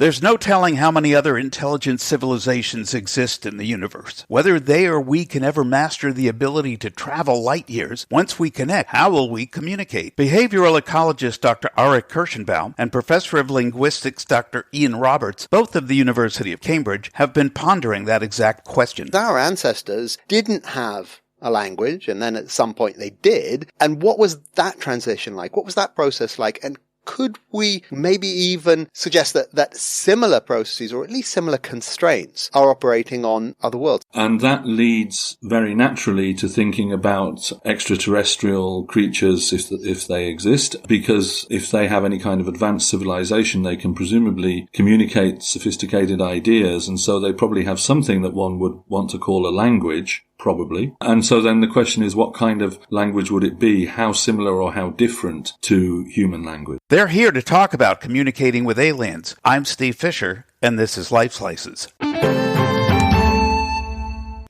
There's no telling how many other intelligent civilizations exist in the universe. Whether they or we can ever master the ability to travel light years, once we connect, how will we communicate? Behavioral ecologist Dr. Arik Kershenbaum and professor of linguistics Dr. Ian Roberts, both of the University of Cambridge, have been pondering that exact question. Our ancestors didn't have a language, and then at some point they did. And what was that transition like? What was that process like? And could we maybe even suggest that similar processes, or at least similar constraints, are operating on other worlds? And that leads very naturally to thinking about extraterrestrial creatures if they exist, because if they have any kind of advanced civilization, they can presumably communicate sophisticated ideas, and so they probably have something that one would want to call a language. Probably. And so then the question is, what kind of language would it be? How similar or how different to human language? They're here to talk about communicating with aliens. I'm Steve Fisher, and this is Lifeslices.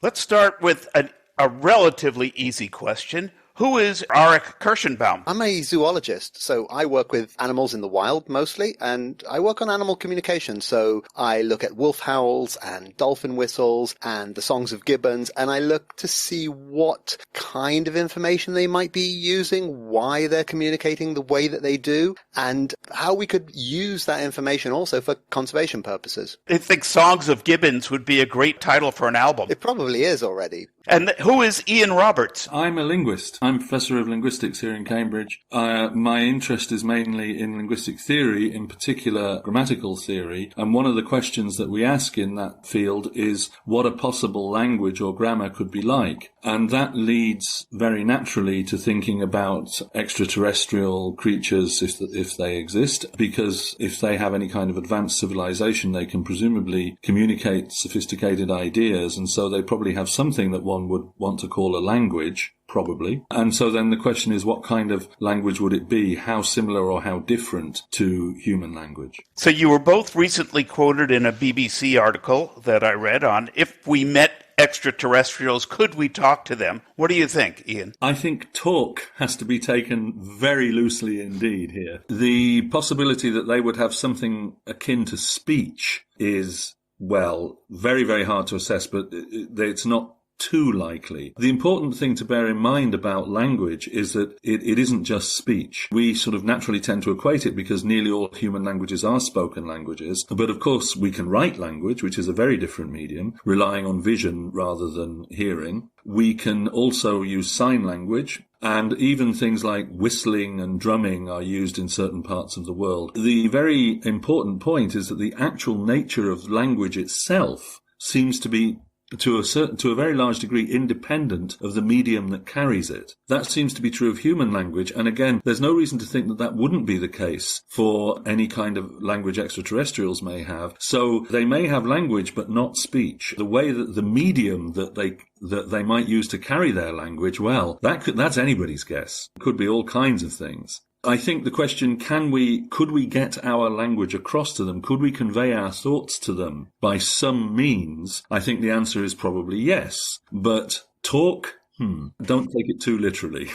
Let's start with a relatively easy question. Who is Arik Kershenbaum? I'm a zoologist, so I work with animals in the wild mostly, and I work on animal communication. So I look at wolf howls and dolphin whistles and the songs of gibbons, and I look to see what kind of information they might be using, why they're communicating the way that they do, and how we could use that information also for conservation purposes. I think Songs of Gibbons would be a great title for an album. It probably is already. And who is Ian Roberts? I'm a linguist. I'm professor of linguistics here in Cambridge. My interest is mainly in linguistic theory, in particular grammatical theory. And one of the questions that we ask in that field is what a possible language or grammar could be like. And that leads very naturally to thinking about extraterrestrial creatures if they exist, because if they have any kind of advanced civilization, they can presumably communicate sophisticated ideas, and so they probably have something that one would want to call a language. Probably. And so then the question is, what kind of language would it be? How similar or how different to human language? So you were both recently quoted in a BBC article that I read on if we met extraterrestrials, could we talk to them? What do you think, Ian? I think talk has to be taken very loosely indeed here. The possibility that they would have something akin to speech is, well, very, very hard to assess, but it's not too likely. The important thing to bear in mind about language is that it isn't just speech. We sort of naturally tend to equate it because nearly all human languages are spoken languages. But of course, we can write language, which is a very different medium, relying on vision rather than hearing. We can also use sign language, and even things like whistling and drumming are used in certain parts of the world. The very important point is that the actual nature of language itself seems to be to a very large degree independent of the medium that carries it. That seems to be true of human language, and again, there's no reason to think that that wouldn't be the case for any kind of language extraterrestrials may have. So they may have language but not speech. The way that the medium that they might use to carry their language, well, that's anybody's guess. It could be all kinds of things. I think the question, could we get our language across to them? Could we convey our thoughts to them by some means? I think the answer is probably yes. But talk? Don't take it too literally.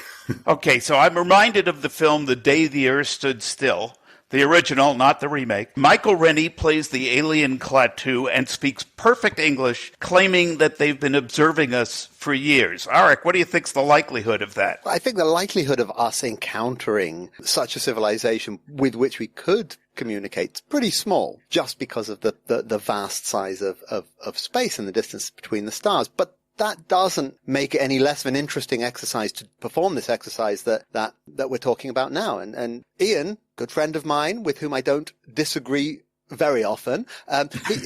Okay, so I'm reminded of the film The Day the Earth Stood Still. The original, not the remake. Michael Rennie plays the alien Klaatu and speaks perfect English, claiming that they've been observing us for years. Arik, what do you think's the likelihood of that? I think the likelihood of us encountering such a civilization with which we could communicate is pretty small, just because of the vast size of space and the distance between the stars. But that doesn't make it any less of an interesting exercise to perform this exercise that we're talking about now. And Ian, good friend of mine with whom I don't disagree very often,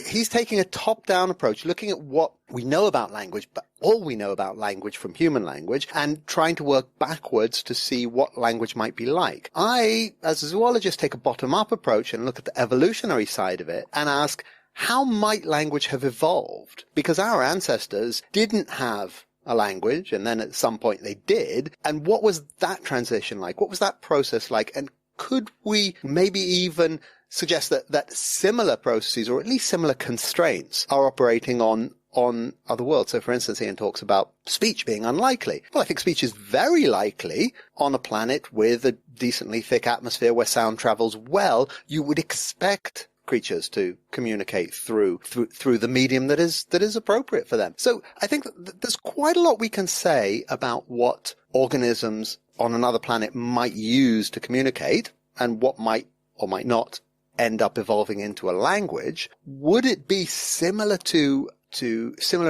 he's taking a top-down approach, looking at what we know about language, but all we know about language from human language, and trying to work backwards to see what language might be like. I, as a zoologist, take a bottom-up approach and look at the evolutionary side of it and ask, how might language have evolved? Because our ancestors didn't have a language, and then at some point they did. And what was that transition like? What was that process like? And could we maybe even suggest that similar processes, or at least similar constraints, are operating on other worlds? So, for instance, Ian talks about speech being unlikely. Well, I think speech is very likely on a planet with a decently thick atmosphere where sound travels well. You would expect creatures to communicate through the medium that is appropriate for them. So I think that there's quite a lot we can say about what organisms on another planet might use to communicate and what might or might not end up evolving into a language. Would it be similar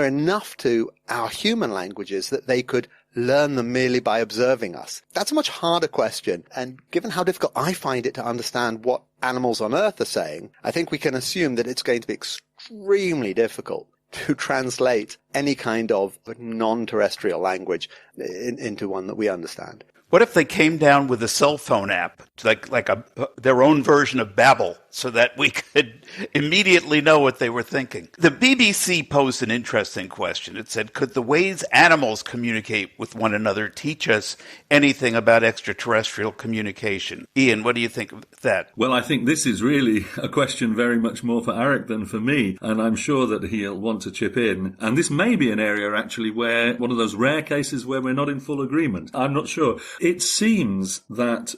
enough to our human languages that they could learn them merely by observing us? That's a much harder question. And given how difficult I find it to understand what animals on Earth are saying, I think we can assume that it's going to be extremely difficult to translate any kind of non-terrestrial language into one that we understand. What if they came down with a cell phone app, like their own version of Babel, so that we could immediately know what they were thinking? The BBC posed an interesting question. It said, could the ways animals communicate with one another teach us anything about extraterrestrial communication? Ian, what do you think of that? Well, I think this is really a question very much more for Arik than for me, and I'm sure that he'll want to chip in. And this may be an area, actually, where one of those rare cases where we're not in full agreement. I'm not sure. It seems that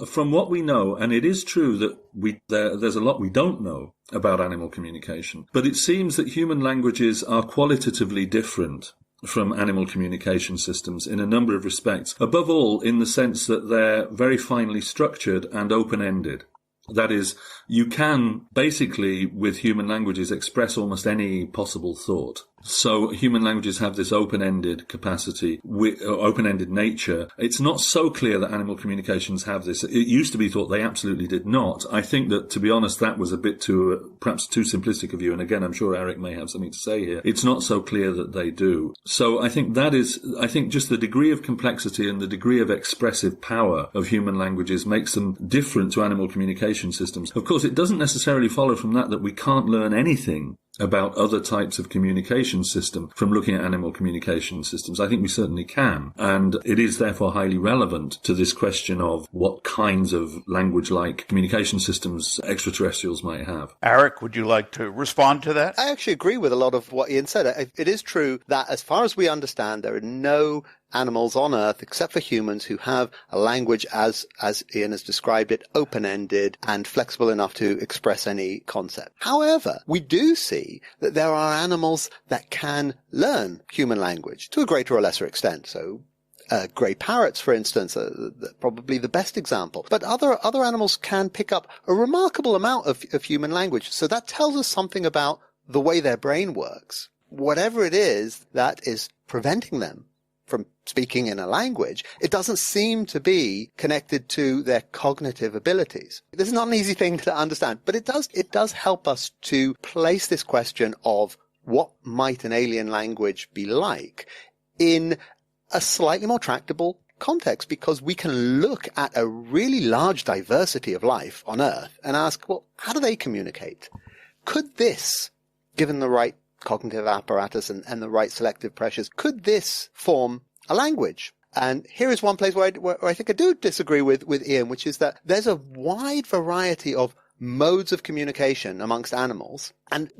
from what we know, and it is true that there's a lot we don't know about animal communication, but it seems that human languages are qualitatively different from animal communication systems in a number of respects. Above all, in the sense that they're very finely structured and open-ended. That is, you can basically, with human languages, express almost any possible thought. So human languages have this open-ended capacity, open-ended nature. It's not so clear that animal communications have this. It used to be thought they absolutely did not. I think that, to be honest, that was a bit perhaps too simplistic of you. And again, I'm sure Arik may have something to say here. It's not so clear that they do. So I think just the degree of complexity and the degree of expressive power of human languages makes them different to animal communication systems. Of course, it doesn't necessarily follow from that we can't learn anything about other types of communication system from looking at animal communication systems. I think we certainly can. And it is therefore highly relevant to this question of what kinds of language-like communication systems extraterrestrials might have. Arik, would you like to respond to that? I actually agree with a lot of what Ian said. It is true that as far as we understand, there are no animals on Earth, except for humans, who have a language, as Ian has described it, open-ended and flexible enough to express any concept. However, we do see that there are animals that can learn human language to a greater or lesser extent. So grey parrots, for instance, are probably the best example. But other animals can pick up a remarkable amount of human language. So that tells us something about the way their brain works. Whatever it is that is preventing them from speaking in a language, it doesn't seem to be connected to their cognitive abilities. This is not an easy thing to understand, but it does help us to place this question of what might an alien language be like in a slightly more tractable context, because we can look at a really large diversity of life on Earth and ask, well, how do they communicate? Could this, given the right cognitive apparatus and the right selective pressures, could this form a language? And here is one place where I think I do disagree with Ian, which is that there's a wide variety of modes of communication amongst animals, and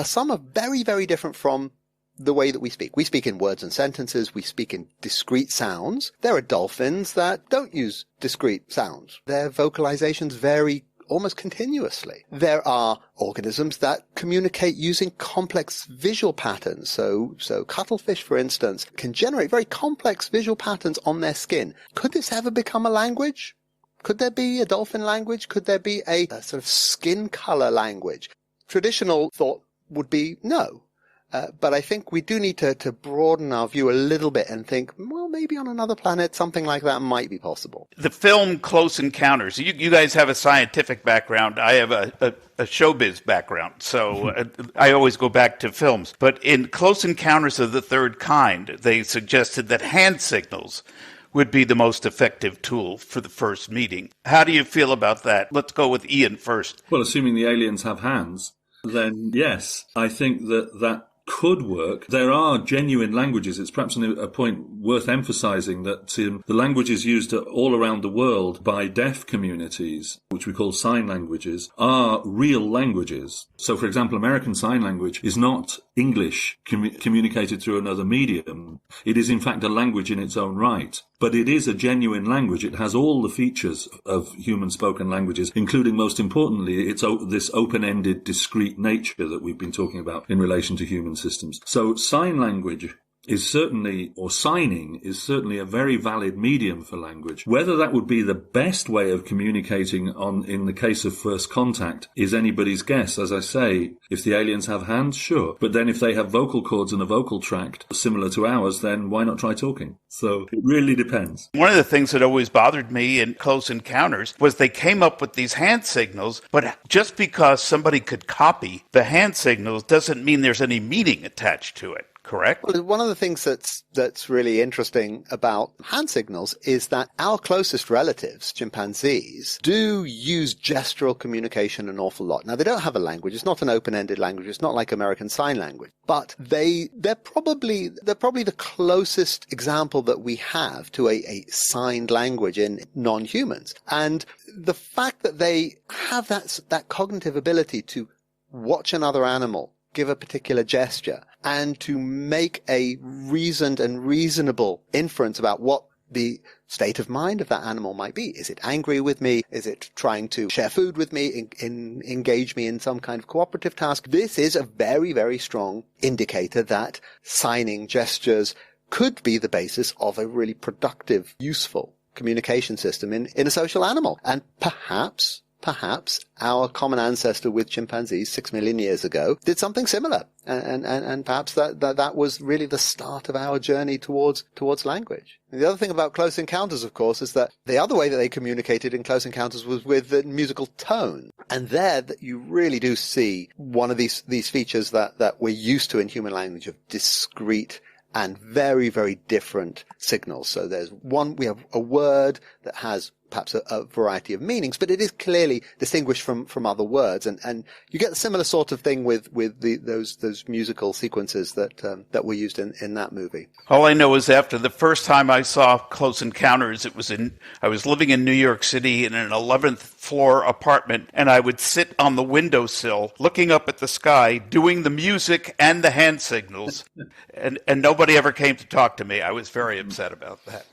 some are very, very different from the way that we speak. We speak in words and sentences. We speak in discrete sounds. There are dolphins that don't use discrete sounds. Their vocalizations vary almost continuously. There are organisms that communicate using complex visual patterns. So cuttlefish, for instance, can generate very complex visual patterns on their skin. Could this ever become a language? Could there be a dolphin language? Could there be a sort of skin color language? Traditional thought would be no. But I think we do need to broaden our view a little bit and think, well, maybe on another planet, something like that might be possible. The film Close Encounters, you guys have a scientific background. I have a showbiz background, so I always go back to films. But in Close Encounters of the Third Kind, they suggested that hand signals would be the most effective tool for the first meeting. How do you feel about that? Let's go with Ian first. Well, assuming the aliens have hands, then yes, I think that could work. There are genuine languages. It's perhaps a point worth emphasizing that the languages used all around the world by deaf communities, which we call sign languages, are real languages. So, for example, American Sign Language is not English communicated through another medium. It is, in fact, a language in its own right. But it is a genuine language. It has all the features of human spoken languages, including, most importantly, this open-ended, discrete nature that we've been talking about in relation to human systems. So sign language is certainly, or signing is certainly a very valid medium for language. Whether that would be the best way of communicating in the case of first contact is anybody's guess. As I say, if the aliens have hands, sure. But then if they have vocal cords and a vocal tract similar to ours, then why not try talking? So it really depends. One of the things that always bothered me in Close Encounters was they came up with these hand signals, but just because somebody could copy the hand signals doesn't mean there's any meaning attached to it. Correct? Well, one of the things that's really interesting about hand signals is that our closest relatives, chimpanzees, do use gestural communication an awful lot. Now, they don't have a language. It's not an open-ended language. It's not like American Sign Language. But they're probably the closest example that we have to a signed language in non-humans. And the fact that they have that cognitive ability to watch another animal, give a particular gesture, and to make a reasoned and reasonable inference about what the state of mind of that animal might be. Is it angry with me? Is it trying to share food with me, engage me in some kind of cooperative task? This is a very, very strong indicator that signing gestures could be the basis of a really productive, useful communication system in a social animal. And perhaps our common ancestor with chimpanzees 6 million years ago did something similar. And perhaps that was really the start of our journey towards language. And the other thing about Close Encounters, of course, is that the other way that they communicated in Close Encounters was with the musical tone. And there you really do see one of these features that we're used to in human language of discrete and very, very different signals. So we have a word that has perhaps a variety of meanings, but it is clearly distinguished from other words. And you get a similar sort of thing with those musical sequences that were used in that movie. All I know is after the first time I saw Close Encounters, I was living in New York City in an 11th floor apartment, and I would sit on the windowsill looking up at the sky, doing the music and the hand signals, and nobody ever came to talk to me. I was very upset about that.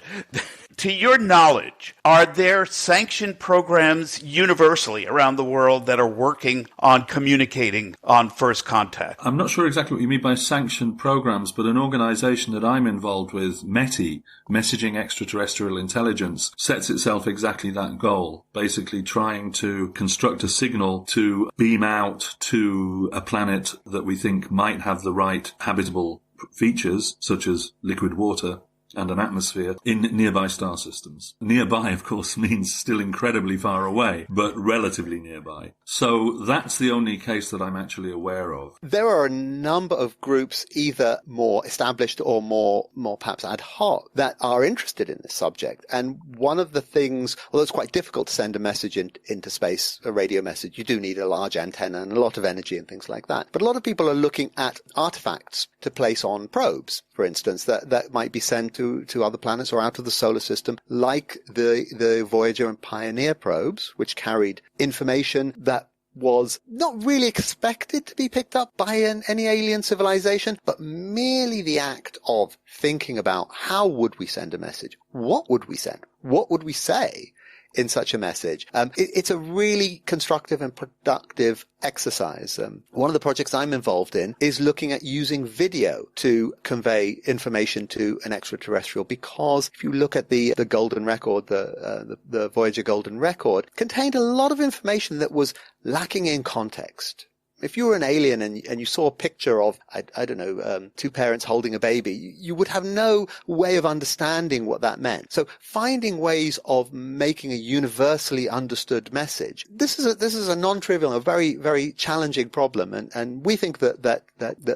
To your knowledge, are there sanctioned programs universally around the world that are working on communicating on first contact? I'm not sure exactly what you mean by sanctioned programs, but an organization that I'm involved with, METI, Messaging Extraterrestrial Intelligence, sets itself exactly that goal, basically trying to construct a signal to beam out to a planet that we think might have the right habitable features, such as liquid water and an atmosphere in nearby star systems. Nearby, of course, means still incredibly far away, but relatively nearby. So that's the only case that I'm actually aware of. There are a number of groups, either more established or more perhaps ad hoc, that are interested in this subject. And one of the things, although it's quite difficult to send a message into space, a radio message, you do need a large antenna and a lot of energy and things like that. But a lot of people are looking at artifacts to place on probes, for instance, that might be sent to other planets or out of the solar system, like the Voyager and Pioneer probes, which carried information that was not really expected to be picked up by any alien civilization, but merely the act of thinking about how would we send a message? What would we send? What would we say in such a message? It's a really constructive and productive exercise. One of the projects I'm involved in is looking at using video to convey information to an extraterrestrial, because if you look at the Golden Record, the Voyager Golden Record, contained a lot of information that was lacking in context. If you were an alien and you saw a picture of, I don't know, two parents holding a baby, you would have no way of understanding what that meant. So finding ways of making a universally understood message, this is a non-trivial, a very, very challenging problem. And we think that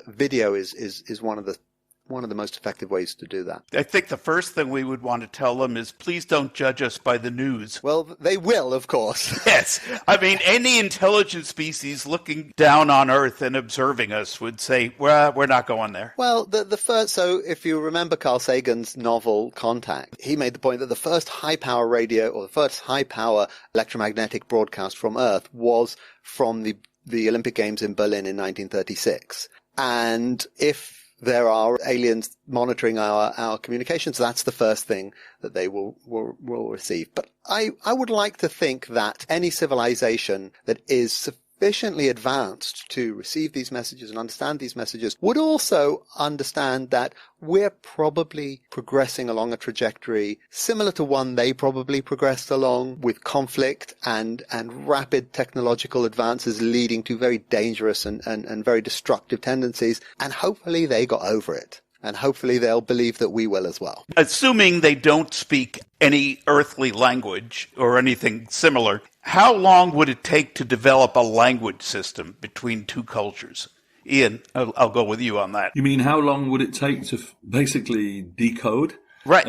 video is one of the one of the most effective ways to do that. I think the first thing we would want to tell them is, please don't judge us by the news. Well, they will, of course. Yes. I mean, any intelligent species looking down on Earth and observing us would say, well, we're not going there. Well, the first, so if you remember Carl Sagan's novel Contact, he made the point that the first high-power radio or the first high-power electromagnetic broadcast from Earth was from the Olympic Games in Berlin in 1936. And if there are aliens monitoring our communications, that's the first thing that they will receive. But I would like to think that any civilization that is sufficiently advanced to receive these messages and understand these messages would also understand that we're probably progressing along a trajectory similar to one they probably progressed along, with conflict and rapid technological advances leading to very dangerous and very destructive tendencies. And hopefully they got over it. And hopefully they'll believe that we will as well. Assuming they don't speak any earthly language or anything similar, how long would it take to develop a language system between two cultures? Ian, I'll go with you on that. You mean how long would it take to basically decode? Right,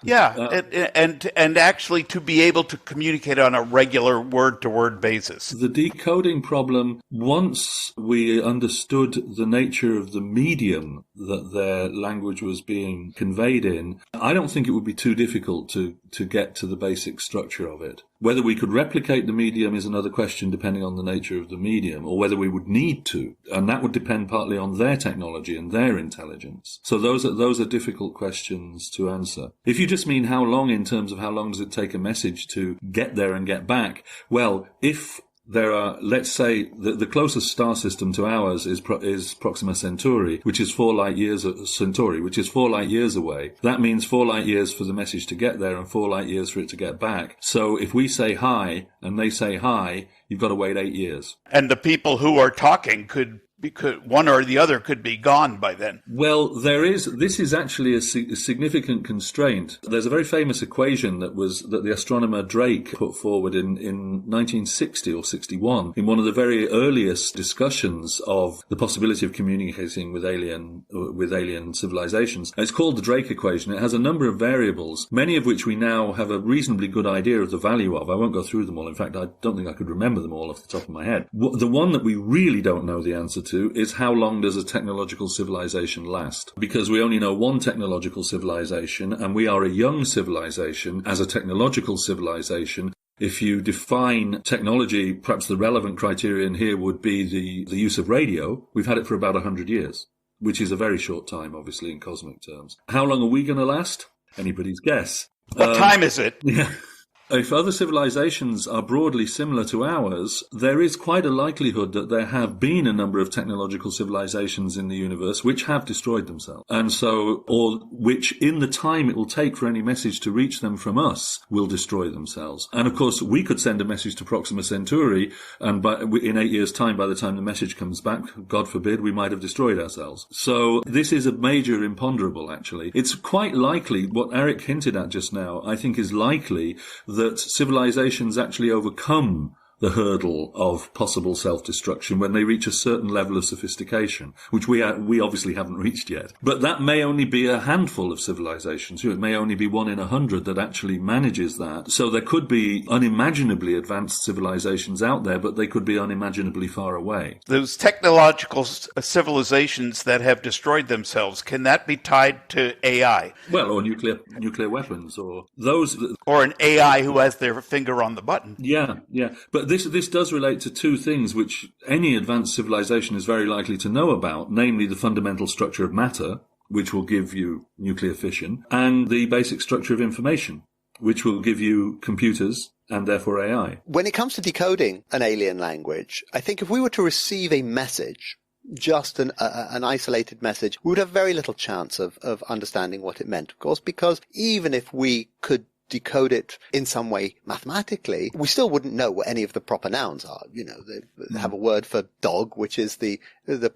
and actually to be able to communicate on a regular word-to-word basis. The decoding problem, once we understood the nature of the medium that their language was being conveyed in, I don't think it would be too difficult to get to the basic structure of it. Whether we could replicate the medium is another question, depending on the nature of the medium, or whether we would need to. And that would depend partly on their technology and their intelligence. So those are difficult questions to answer. If you just mean how long in terms of how long does it take a message to get there and get back, well, if there are, let's say, the closest star system to ours is Proxima Centauri, which is 4 light years away. That means 4 light years for the message to get there and 4 light years for it to get back. So if we say hi and they say hi, you've got to wait 8 years. And the people who are talking could one or the other could be gone by then. Well, this is actually a significant constraint. There's a very famous equation that the astronomer Drake put forward in 1960 or 61 in one of the very earliest discussions of the possibility of communicating with alien civilizations. It's called the Drake equation. It has a number of variables, many of which we now have a reasonably good idea of the value of. I won't go through them all. In fact, I don't think I could remember them all off the top of my head. The one that we really don't know the answer to is how long does a technological civilization last? Because we only know one technological civilization, and we are a young civilization as a technological civilization. If you define technology, perhaps the relevant criterion here would be the use of radio. We've had it for about 100 years, which is a very short time, obviously, in cosmic terms. How long are we going to last? Anybody's guess. What time is it? Yeah. If other civilizations are broadly similar to ours, there is quite a likelihood that there have been a number of technological civilizations in the universe which have destroyed themselves. And so, or which in the time it will take for any message to reach them from us will destroy themselves. And of course, we could send a message to Proxima Centauri and in 8 years' time, by the time the message comes back, God forbid, we might have destroyed ourselves. So this is a major imponderable, actually. It's quite likely, what Arik hinted at just now, I think is likely that civilizations actually overcome the hurdle of possible self-destruction when they reach a certain level of sophistication, which we obviously haven't reached yet. But that may only be a handful of civilizations. It may only be 1 in 100 that actually manages that. So there could be unimaginably advanced civilizations out there, but they could be unimaginably far away. Those technological civilizations that have destroyed themselves, can that be tied to AI? Well, or nuclear weapons, or those... Or an AI who has their finger on the button. Yeah. But this does relate to two things which any advanced civilization is very likely to know about, namely the fundamental structure of matter, which will give you nuclear fission, and the basic structure of information, which will give you computers and therefore AI. When it comes to decoding an alien language, I think if we were to receive a message, just an isolated message, we would have very little chance of understanding what it meant, of course, because even if we could decode it in some way mathematically, we still wouldn't know what any of the proper nouns are. You know, they have a word for dog, which is the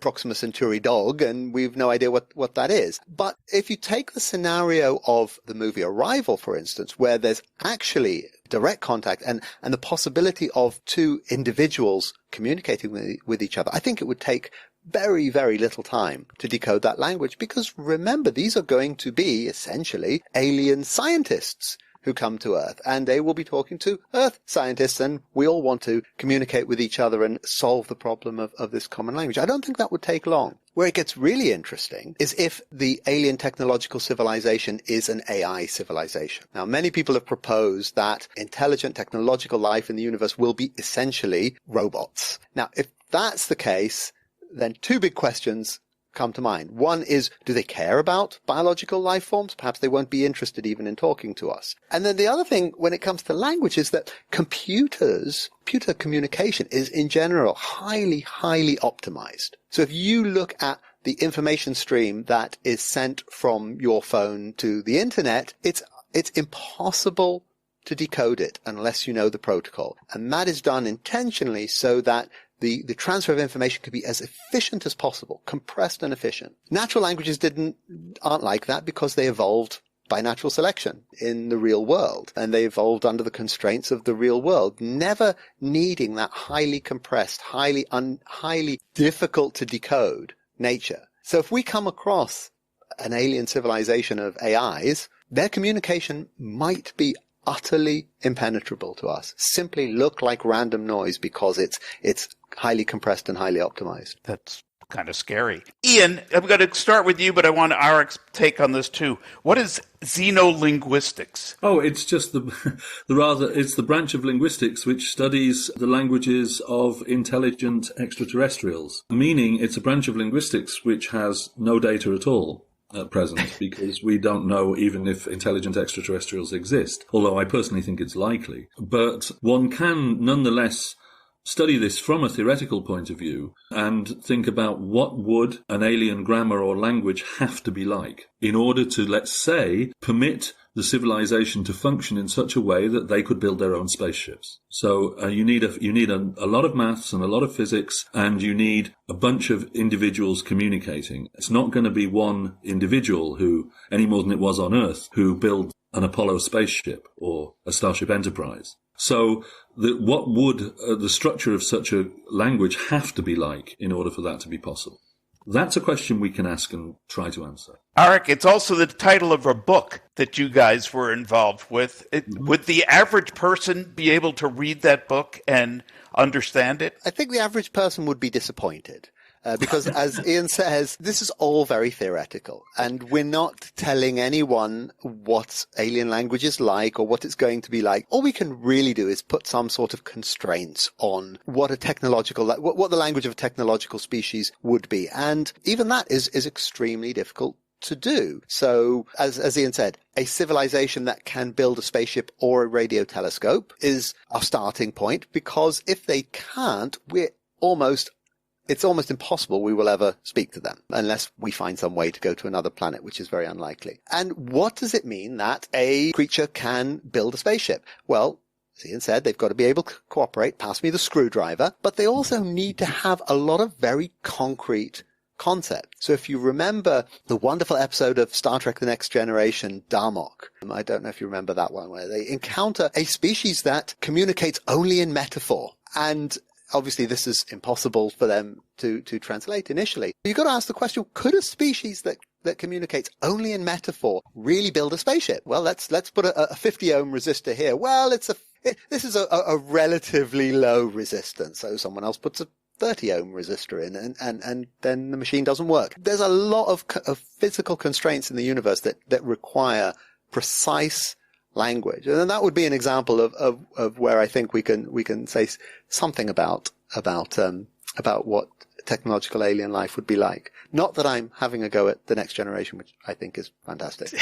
Proxima Centauri dog, and we've no idea what that is. But if you take the scenario of the movie Arrival, for instance, where there's actually direct contact and the possibility of two individuals communicating with each other, I think it would take very, very little time to decode that language, because remember, these are going to be essentially alien scientists who come to Earth, and they will be talking to Earth scientists, and we all want to communicate with each other and solve the problem of this common language. I don't think that would take long. Where it gets really interesting is if the alien technological civilization is an AI civilization. Now, many people have proposed that intelligent technological life in the universe will be essentially robots. Now, if that's the case, then two big questions come to mind. One is, do they care about biological life forms? Perhaps they won't be interested even in talking to us. And then the other thing when it comes to language is that computer communication is in general highly, highly optimized. So if you look at the information stream that is sent from your phone to the internet, it's impossible to decode it unless you know the protocol. And that is done intentionally so that the transfer of information could be as efficient as possible, compressed and efficient. Natural languages aren't like that because they evolved by natural selection in the real world, and they evolved under the constraints of the real world, never needing that highly compressed, highly difficult to decode nature. So if we come across an alien civilization of AIs, their communication might be utterly impenetrable to us, simply look like random noise because it's highly compressed and highly optimized. That's kind of scary. Ian, I'm going to start with you, but I want Arik's take on this too. What is xenolinguistics? Oh, it's just it's the branch of linguistics which studies the languages of intelligent extraterrestrials, meaning it's a branch of linguistics which has no data at all at present, because we don't know even if intelligent extraterrestrials exist, although I personally think it's likely. But one can nonetheless study this from a theoretical point of view and think about what would an alien grammar or language have to be like in order to, let's say, permit the civilization to function in such a way that they could build their own spaceships. So you need a lot of maths and a lot of physics, and you need a bunch of individuals communicating. It's not going to be one individual who, any more than it was on Earth, who built an Apollo spaceship or a Starship Enterprise. So what would the structure of such a language have to be like in order for that to be possible? That's a question we can ask and try to answer. Arik, it's also the title of a book that you guys were involved with. Would the average person be able to read that book and understand it? I think the average person would be disappointed. Because as Ian says, this is all very theoretical, and we're not telling anyone what alien language is like or what it's going to be like. All we can really do is put some sort of constraints on what what the language of a technological species would be. And even that is extremely difficult to do. So as Ian said, a civilization that can build a spaceship or a radio telescope is our starting point, because if they can't, it's almost impossible we will ever speak to them unless we find some way to go to another planet, which is very unlikely. And what does it mean that a creature can build a spaceship? Well, as Ian said, they've got to be able to cooperate, pass me the screwdriver, but they also need to have a lot of very concrete concept. So if you remember the wonderful episode of Star Trek The Next Generation, Darmok, I don't know if you remember that one, where they encounter a species that communicates only in metaphor. And obviously, this is impossible for them to translate initially. You've got to ask the question, could a species that communicates only in metaphor really build a spaceship? Well, let's put a 50 ohm resistor here. Well, this is a relatively low resistance. So someone else puts a 30 ohm resistor in and then the machine doesn't work. There's a lot of physical constraints in the universe that require precise language. And that would be an example of where I think we can say something about what technological alien life would be like. Not that I'm having a go at The Next Generation, which I think is fantastic.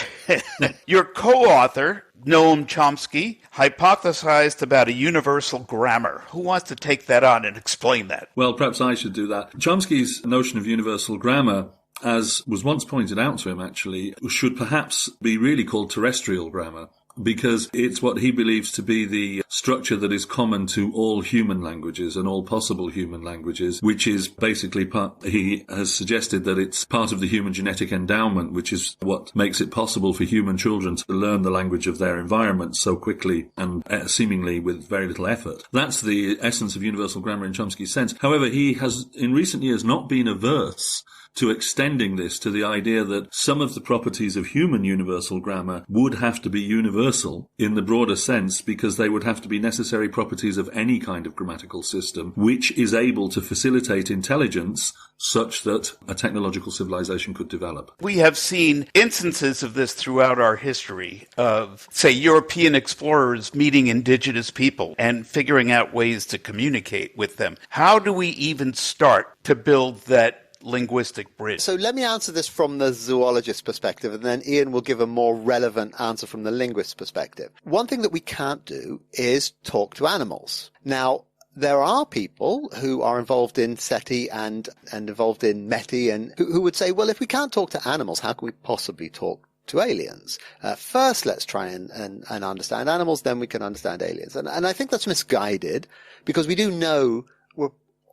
Your co-author, Noam Chomsky, hypothesized about a universal grammar. Who wants to take that on and explain that? Well, perhaps I should do that. Chomsky's notion of universal grammar, as was once pointed out to him actually, should perhaps be really called terrestrial grammar. because it's what he believes to be the structure that is common to all human languages and all possible human languages, which is basically he has suggested that it's part of the human genetic endowment, which is what makes it possible for human children to learn the language of their environment so quickly and seemingly with very little effort. That's the essence of universal grammar in Chomsky's sense. However, he has in recent years not been averse to extending this to the idea that some of the properties of human universal grammar would have to be universal in the broader sense, because they would have to be necessary properties of any kind of grammatical system which is able to facilitate intelligence such that a technological civilization could develop. We have seen instances of this throughout our history of, say, European explorers meeting indigenous people and figuring out ways to communicate with them. How do we even start to build that linguistic bridge? So let me answer this from the zoologist perspective, and then Ian will give a more relevant answer from the linguist perspective. One thing that we can't do is talk to animals. Now, there are people who are involved in SETI and involved in METI and who would say, well, if we can't talk to animals, how can we possibly talk to aliens? First, let's try and understand animals, then we can understand aliens. And I think that's misguided, because we do know, we're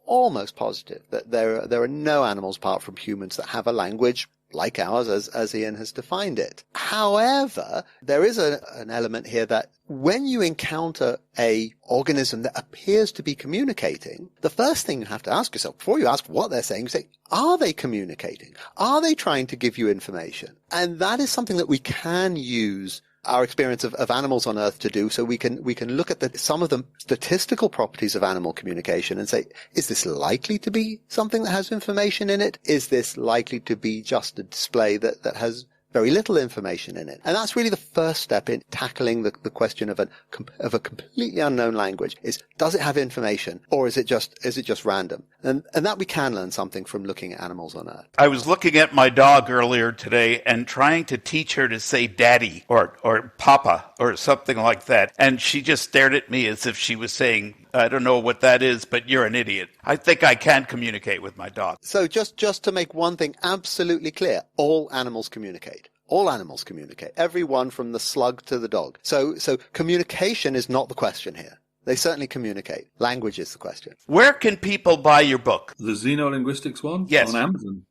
almost positive that there are no animals apart from humans that have a language like ours, as Ian has defined it. However, there is an element here that when you encounter a organism that appears to be communicating, the first thing you have to ask yourself, before you ask what they're saying, you say, are they communicating? Are they trying to give you information? And that is something that we can use our experience of animals on Earth to do, so we can look at some of the statistical properties of animal communication and say, is this likely to be something that has information in it? Is this likely to be just a display that has very little information in it? And that's really the first step in tackling the question of a completely unknown language, is, does it have information, or is it just random? And that we can learn something from looking at animals on Earth. I was looking at my dog earlier today and trying to teach her to say daddy or papa or something like that. And she just stared at me as if she was saying, I don't know what that is, but you're an idiot. I think I can communicate with my dog. So just to make one thing absolutely clear, all animals communicate. All animals communicate. Everyone from the slug to the dog. So communication is not the question here. They certainly communicate. Language is the question. Where can people buy your book? The xenolinguistics one? Yes. On Amazon.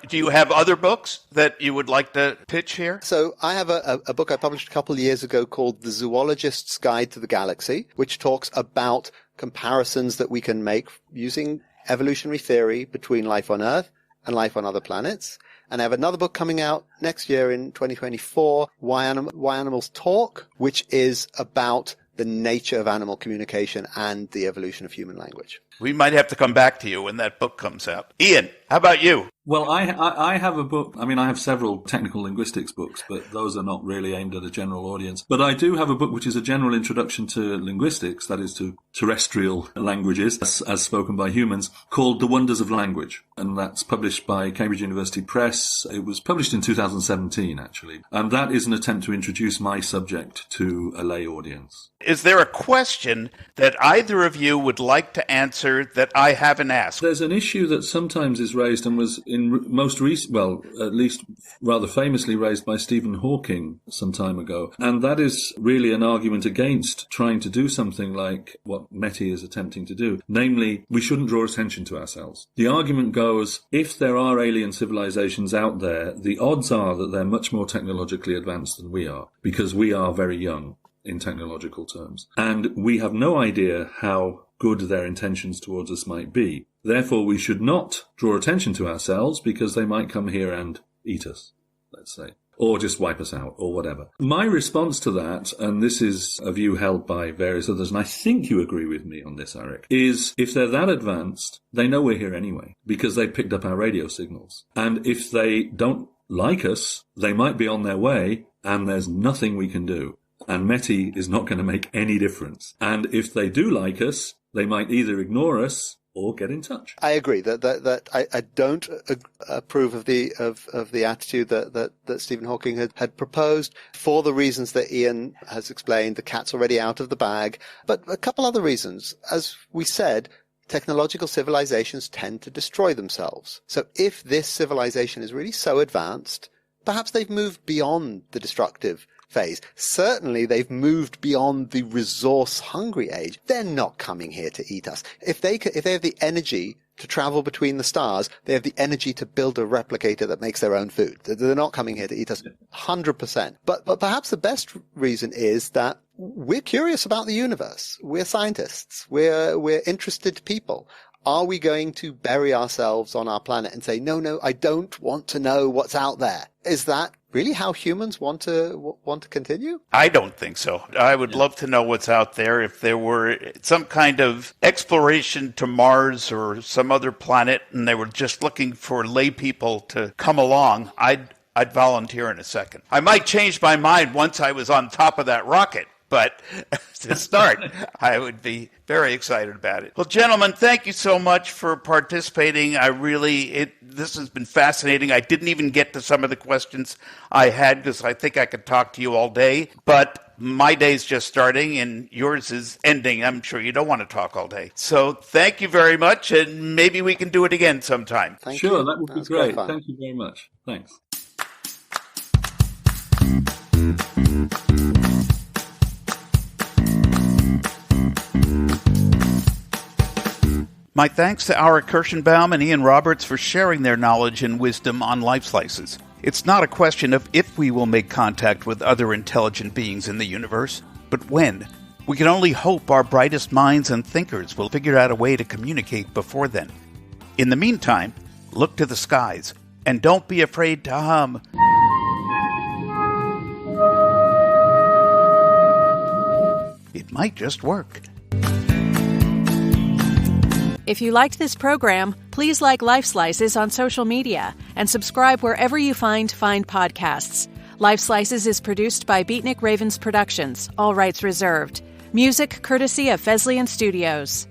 Do you have other books that you would like to pitch here? So I have a book I published a couple of years ago called The Zoologist's Guide to the Galaxy, which talks about comparisons that we can make using evolutionary theory between life on Earth and life on other planets. And I have another book coming out next year in 2024, Why Animals Talk, which is about the nature of animal communication and the evolution of human language. We might have to come back to you when that book comes out. Ian, how about you? Well, I have a book. I mean, I have several technical linguistics books, but those are not really aimed at a general audience. But I do have a book which is a general introduction to linguistics, that is to terrestrial languages, as spoken by humans, called The Wonders of Language. And that's published by Cambridge University Press. It was published in 2017, actually. And that is an attempt to introduce my subject to a lay audience. Is there a question that either of you would like to answer that I haven't asked? There's an issue that sometimes is raised and was in most recent, well, at least rather famously raised by Stephen Hawking some time ago. And that is really an argument against trying to do something like what METI is attempting to do. Namely, we shouldn't draw attention to ourselves. The argument goes, if there are alien civilizations out there, the odds are that they're much more technologically advanced than we are, because we are very young in technological terms. And we have no idea how good their intentions towards us might be. Therefore, we should not draw attention to ourselves, because they might come here and eat us, let's say, or just wipe us out, or whatever. My response to that, and this is a view held by various others, and I think you agree with me on this, Arik, is if they're that advanced, they know we're here anyway, because they picked up our radio signals. And if they don't like us, they might be on their way, and there's nothing we can do. And METI is not going to make any difference. And if they do like us, they might either ignore us or get in touch. I agree that I don't approve of the attitude that Stephen Hawking had proposed, for the reasons that Ian has explained. The cat's already out of the bag, but a couple other reasons. As we said, technological civilizations tend to destroy themselves. So if this civilization is really so advanced, perhaps they've moved beyond the destructive phase. Certainly they've moved beyond the resource-hungry age. They're not coming here to eat us. If they have the energy to travel between the stars, they have the energy to build a replicator that makes their own food. They're not coming here to eat us 100%. But perhaps the best reason is that we're curious about the universe. We're scientists. We're interested people. Are we going to bury ourselves on our planet and say, no, I don't want to know what's out there? Is that really how humans want to continue? I don't think so. I would love to know what's out there. If there were some kind of exploration to Mars or some other planet and they were just looking for lay people to come along, I'd volunteer in a second. I might change my mind once I was on top of that rocket. But to start, I would be very excited about it. Well, gentlemen, thank you so much for participating. This has been fascinating. I didn't even get to some of the questions I had because I think I could talk to you all day. But my day's just starting and yours is ending. I'm sure you don't want to talk all day. So thank you very much, and maybe we can do it again sometime. Thank you. Sure, that would be great. Thank you very much. Thanks. My thanks to Arik Kershenbaum and Ian Roberts for sharing their knowledge and wisdom on Lifeslices. It's not a question of if we will make contact with other intelligent beings in the universe, but when. We can only hope our brightest minds and thinkers will figure out a way to communicate before then. In the meantime, look to the skies, and don't be afraid to hum. It might just work. If you liked this program, please like Lifeslices on social media and subscribe wherever you find podcasts. Lifeslices is produced by Beatnik Ravens Productions, all rights reserved. Music courtesy of Fesleyan Studios.